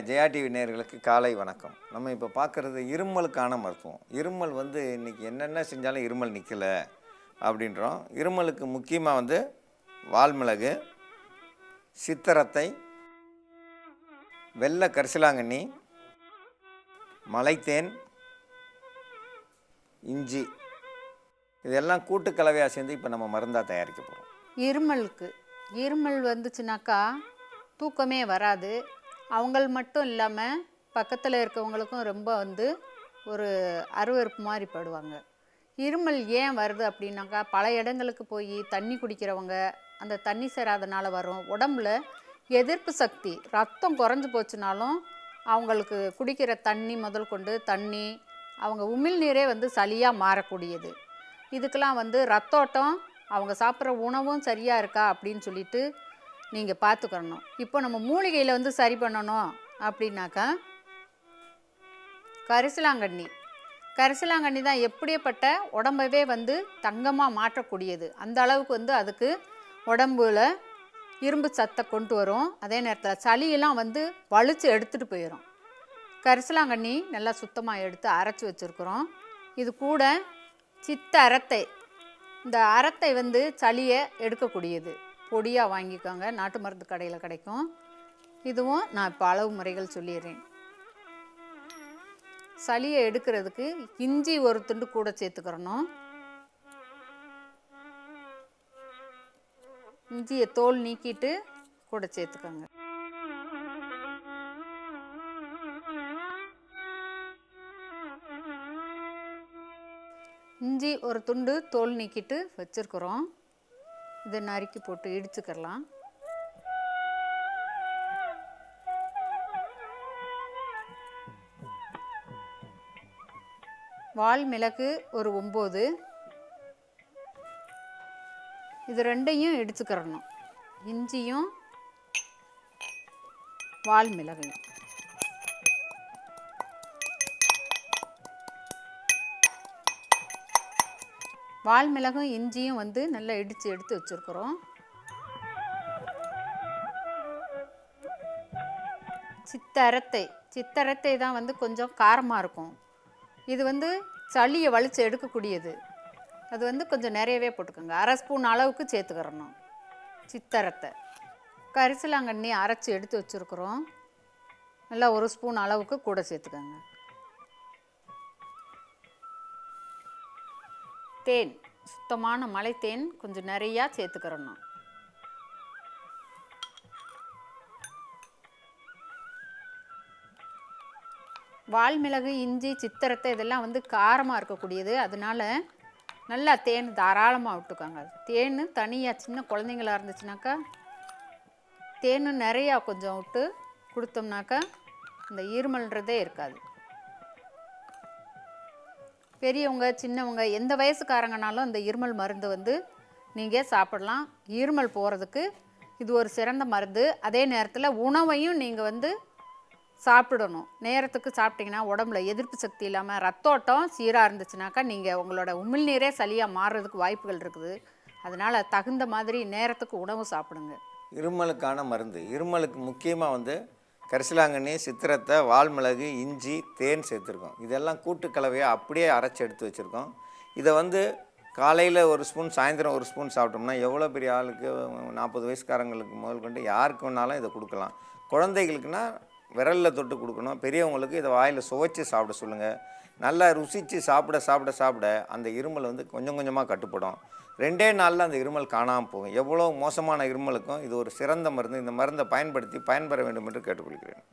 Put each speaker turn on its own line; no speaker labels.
Jaya TV நேயர்களுக்கு காலை வணக்கம். நம்ம இப்போ பார்க்குறது இருமலுக்கான மருத்துவம். இருமல் இன்றைக்கி என்னென்ன செஞ்சாலும் இருமல் நிற்கலை அப்படின்றோம். இருமலுக்கு முக்கியமாக வால்மிளகு, சித்தரத்தை, வெள்ளை கரிசலாங்கண்ணி, மலைத்தேன், இஞ்சி இதெல்லாம் கூட்டு கலவையாக சேர்ந்து இப்போ நம்ம மருந்தாக தயாரிக்க போகிறோம்.
இருமல் வந்துச்சுனாக்கா தூக்கமே வராது. அவங்கள் மட்டும் இல்லாமல் பக்கத்தில் இருக்கவங்களுக்கும் ரொம்ப ஒரு அருவருப்பு மாதிரி படுவாங்க. இருமல் ஏன் வருது அப்படின்னாக்கா, பல இடங்களுக்கு போய் தண்ணி குடிக்கிறவங்க அந்த தண்ணி சேராதனால வரும். உடம்புல எதிர்ப்பு சக்தி ரத்தம் குறைஞ்சி போச்சுனாலும் அவங்களுக்கு குடிக்கிற தண்ணி முதல் கொண்டு தண்ணி அவங்க உமிழ்நீரே சளியாக மாறக்கூடியது. இதுக்கெல்லாம் ரத்தோட்டம் அவங்க சாப்பிட்ற உணவும் சரியாக இருக்கா அப்படின்னு சொல்லிட்டு நீங்கள் பார்த்துக்கணும். இப்போ நம்ம மூலிகையில் சரி பண்ணணும் அப்படின்னாக்கா கரிசலாங்கண்ணி தான் எப்படியப்பட்ட உடம்பவே தங்கமாக மாற்றக்கூடியது. அந்த அளவுக்கு அதுக்கு உடம்புல இரும்பு சத்தை கொண்டு வரும். அதே நேரத்தில் சளியெல்லாம் வலிச்சு எடுத்துகிட்டு போயிடும். கரிசலாங்கண்ணி நல்லா சுத்தமாக எடுத்து அரைச்சி வச்சுருக்குறோம். இது கூட சித்த அரத்தை, இந்த அரத்தை சளியை எடுக்கக்கூடியது. பொடியாக வாங்கிக்கோங்க, நாட்டு மருந்து கடையில் கிடைக்கும். இதுவும் நான் இப்போ அளவு முறைகள் சொல்லிடுறேன். சளியை எடுக்கிறதுக்கு இஞ்சி ஒரு துண்டு கூட சேர்த்துக்கிறணும். இஞ்சியை தோல் நீக்கிட்டு கூட சேர்த்துக்கோங்க. இஞ்சி ஒரு துண்டு தோல் நீக்கிட்டு வச்சுருக்குறோம். இதை நறுக்கி போட்டு இடிச்சுக்கலாம். வால்மிளகு ஒரு 9, இது ரெண்டையும் இடிச்சுக்கிறணும். இஞ்சியும் வால்மிளகையும். வால்மிளகும் இஞ்சியும் நல்லா இடித்து எடுத்து வச்சுருக்குறோம். சித்தரத்தை தான் கொஞ்சம் காரமாக இருக்கும். இது சளியை வலிச்சு எடுக்கக்கூடியது. அது கொஞ்சம் நிறையவே போட்டுக்கோங்க. 1/2 ஸ்பூன் அளவுக்கு சேர்த்துக்கிறணும். சித்தரத்தை, கரிசலாங்கண்ணி அரைச்சி எடுத்து வச்சுருக்குறோம். நல்லா 1 ஸ்பூன் அளவுக்கு கூட சேர்த்துக்கோங்க. தேன், சுத்தமான மலைத்தேன் கொஞ்சம் நிறையா சேர்த்துக்கிறணும். வால்மிளகு, இஞ்சி, சித்திரத்தை இதெல்லாம் காரமாக இருக்கக்கூடியது. அதனால நல்லா தேன் தாராளமாக விட்டுக்கோங்க. தேன் தனியாக சின்ன குழந்தைங்களா இருந்துச்சுனாக்கா தேன் நிறையா கொஞ்சம் விட்டு கொடுத்தோம்னாக்கா இந்த இருமல்ன்றதே இருக்காது. பெரியவங்க சின்னவங்க எந்த வயசுக்காரங்கனாலும் இந்த இருமல் மருந்து நீங்கள் சாப்பிடலாம். இருமல் போகிறதுக்கு இது ஒரு சிறந்த மருந்து. அதே நேரத்தில் உணவையும் நீங்கள் சாப்பிடணும். நேரத்துக்கு சாப்பிட்டிங்கன்னா உடம்புல எதிர்ப்பு சக்தி இல்லாமல் ரத்தோட்டம் சீராக இருந்துச்சுனாக்கா நீங்கள் உங்களோட உமிழ்நீரே சளியாக மாறுறதுக்கு வாய்ப்புகள் இருக்குது. அதனால் தகுந்த மாதிரி நேரத்துக்கு உணவு சாப்பிடுங்க.
இருமலுக்கான மருந்து, இருமலுக்கு முக்கியமாக கரிசலாங்கண்ணி, சித்திரத்தை, வால்மிளகு, இஞ்சி, தேன் சேர்த்துருக்கோம். இதெல்லாம் கூட்டு கலவையாக அப்படியே அரைச்சி எடுத்து வச்சுருக்கோம். இதை காலையில் 1 ஸ்பூன், சாயந்தரம் 1 ஸ்பூன் சாப்பிட்டோம்னா எவ்வளோ பெரிய ஆளுக்கு, 40 வயசுக்காரங்களுக்கு முதல் கொண்டு யாருக்கு வேணாலும் இதை கொடுக்கலாம். குழந்தைகளுக்குன்னா விரலில் தொட்டு கொடுக்கணும். பெரியவங்களுக்கு இதை வாயில் சுவைச்சி சாப்பிட சொல்லுங்கள். நல்லா ருசித்து சாப்பிட அந்த இருமல் கொஞ்சம் கொஞ்சமாக கட்டுப்படும். 2 நாளில் அந்த இருமல் காணாமல் போகும். எவ்வளோ மோசமான இருமலுக்கும் இது ஒரு சிறந்த மருந்து. இந்த மருந்தை பயன்படுத்தி பயன்பெற வேண்டும் என்று கேட்டுக்கொள்கிறேன்.